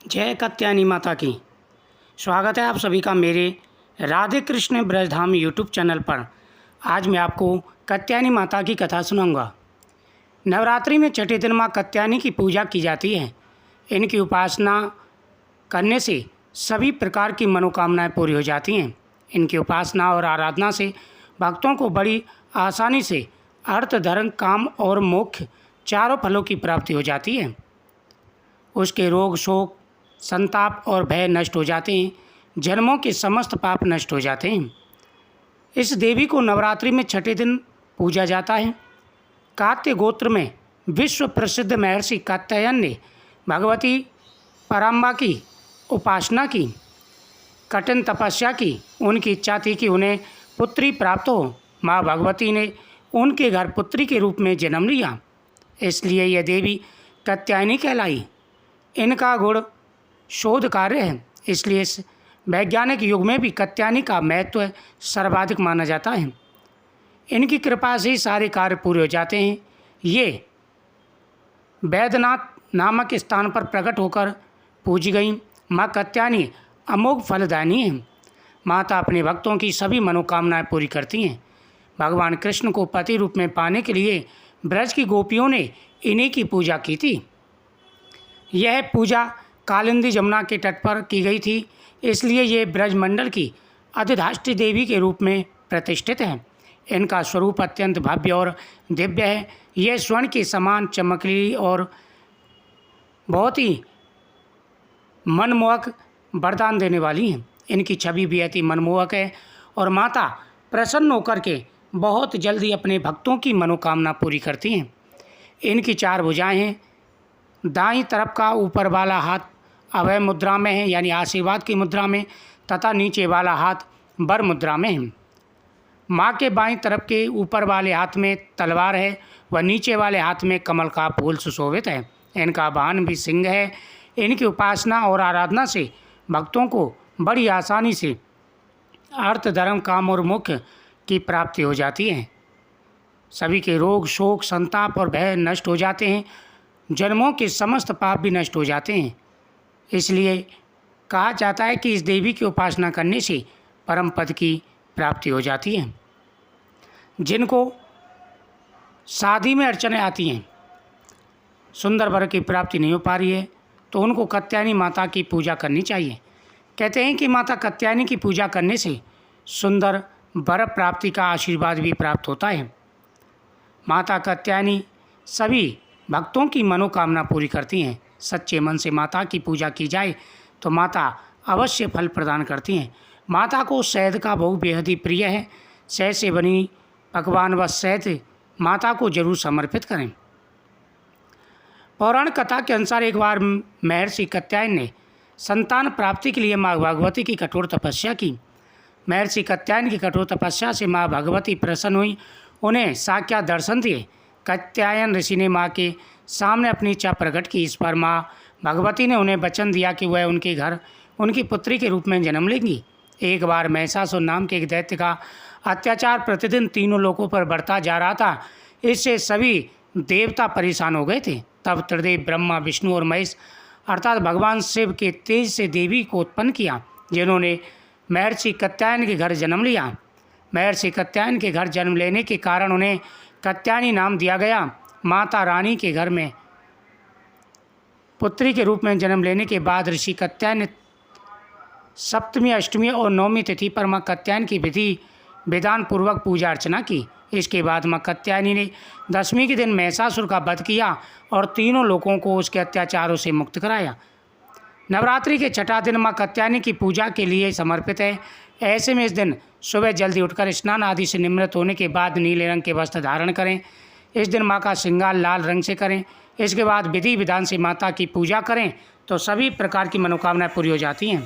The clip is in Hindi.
जय कात्यायनी माता की। स्वागत है आप सभी का मेरे राधे कृष्ण ब्रजधाम यूट्यूब चैनल पर। आज मैं आपको कात्यायनी माता की कथा सुनाऊंगा। नवरात्रि में छठे दिन माँ कात्यायनी की पूजा की जाती है। इनकी उपासना करने से सभी प्रकार की मनोकामनाएं पूरी हो जाती हैं। इनकी उपासना और आराधना से भक्तों को बड़ी आसानी से अर्थ, धर्म, काम और मोक्ष चारों फलों की प्राप्ति हो जाती है। उसके रोग, शोक, संताप और भय नष्ट हो जाते हैं। जन्मों के समस्त पाप नष्ट हो जाते हैं। इस देवी को नवरात्रि में छठे दिन पूजा जाता है। कात्य गोत्र में विश्व प्रसिद्ध महर्षि कात्यायन ने भगवती पराम्बा की उपासना की, कठिन तपस्या की। उनकी इच्छा थी कि उन्हें पुत्री प्राप्त हो। माँ भगवती ने उनके घर पुत्री के रूप में जन्म लिया, इसलिए यह देवी कात्यायनी कहलाई। इनका गुण शोध कार्य है, इसलिए इस वैज्ञानिक युग में भी कात्यायनी का महत्व सर्वाधिक माना जाता है। इनकी कृपा से ही सारे कार्य पूरे हो जाते हैं। ये वैद्यनाथ नामक स्थान पर प्रकट होकर पूजी गई माँ कात्यायनी अमोघ फलदायिनी है। माता अपने भक्तों की सभी मनोकामनाएं पूरी करती हैं। भगवान कृष्ण को पति रूप में पाने के लिए ब्रज की गोपियों ने इन्हीं की पूजा की थी। यह पूजा कालिंदी जमुना के तट पर की गई थी, इसलिए ये ब्रजमंडल की अधिष्ठात्री देवी के रूप में प्रतिष्ठित है। इनका स्वरूप अत्यंत भव्य और दिव्य है। यह स्वर्ण के समान चमकीली और बहुत ही मनमोहक वरदान देने वाली हैं। इनकी छवि भी अति मनमोहक है और माता प्रसन्न होकर के बहुत जल्दी अपने भक्तों की मनोकामना पूरी करती हैं। इनकी चार भुजाएं हैं। दाईं तरफ का ऊपर वाला हाथ अभय मुद्रा में है, यानी आशीर्वाद की मुद्रा में, तथा नीचे वाला हाथ वर मुद्रा में है। माँ के बाईं तरफ के ऊपर वाले हाथ में तलवार है व नीचे वाले हाथ में कमल का फूल सुशोभित है। इनका वाहन भी सिंह है। इनकी उपासना और आराधना से भक्तों को बड़ी आसानी से अर्थ, धर्म, काम और मोक्ष की प्राप्ति हो जाती है। सभी के रोग, शोक, संताप और भय नष्ट हो जाते हैं। जन्मों के समस्त पाप भी नष्ट हो जाते हैं। इसलिए कहा जाता है कि इस देवी की उपासना करने से परम पद की प्राप्ति हो जाती है। जिनको शादी में अड़चनें आती हैं, सुंदर वर की प्राप्ति नहीं हो पा रही है, तो उनको कात्यायनी माता की पूजा करनी चाहिए। कहते हैं कि माता कात्यायनी की पूजा करने से सुंदर वर प्राप्ति का आशीर्वाद भी प्राप्त होता है। माता कात्यायनी सभी भक्तों की मनोकामना पूरी करती हैं। सच्चे मन से माता की पूजा की जाए तो माता अवश्य फल प्रदान करती हैं। माता को शहद का भोग बेहद ही प्रिय है। शहद से बनी पकवान व शहद माता को जरूर समर्पित करें। पौराण कथा के अनुसार एक बार महर्षि कात्यायन ने संतान प्राप्ति के लिए माँ भगवती की कठोर तपस्या की। महर्षि कात्यायन की कठोर तपस्या से माँ भगवती प्रसन्न हुई, उन्हें साक्षात दर्शन दिए। कात्यायन ऋषि ने माँ के सामने अपनी इच्छा प्रकट की। इस पर माँ भगवती ने उन्हें वचन दिया कि वह उनके घर उनकी पुत्री के रूप में जन्म लेंगी। एक बार महिषासुर नाम के एक दैत्य का अत्याचार प्रतिदिन तीनों लोकों पर बढ़ता जा रहा था। इससे सभी देवता परेशान हो गए थे। तब त्रिदेव ब्रह्मा, विष्णु और महेश अर्थात भगवान शिव के तेज से देवी को उत्पन्न किया, जिन्होंने महर्षि कात्यायन के घर जन्म लिया। महर्षि कात्यायन के घर जन्म लेने के कारण उन्हें कात्यायनी नाम दिया गया। माता रानी के घर में पुत्री के रूप में जन्म लेने के बाद ऋषि कात्यायन ने सप्तमी, अष्टमी और नवमी तिथि पर माँ कात्यायन की विधि विधान पूर्वक पूजा अर्चना की। इसके बाद माँ कात्यायनी ने दशमी के दिन महिषासुर का वध किया और तीनों लोगों को उसके अत्याचारों से मुक्त कराया। नवरात्रि के छठा दिन माँ कात्यायनी की पूजा के लिए समर्पित है। ऐसे में इस दिन सुबह जल्दी उठकर स्नान आदि से निवृत्त होने के बाद नीले रंग के वस्त्र धारण करें। इस दिन माँ का श्रृंगार लाल रंग से करें। इसके बाद विधि विधान से माता की पूजा करें तो सभी प्रकार की मनोकामनाएं पूरी हो जाती हैं।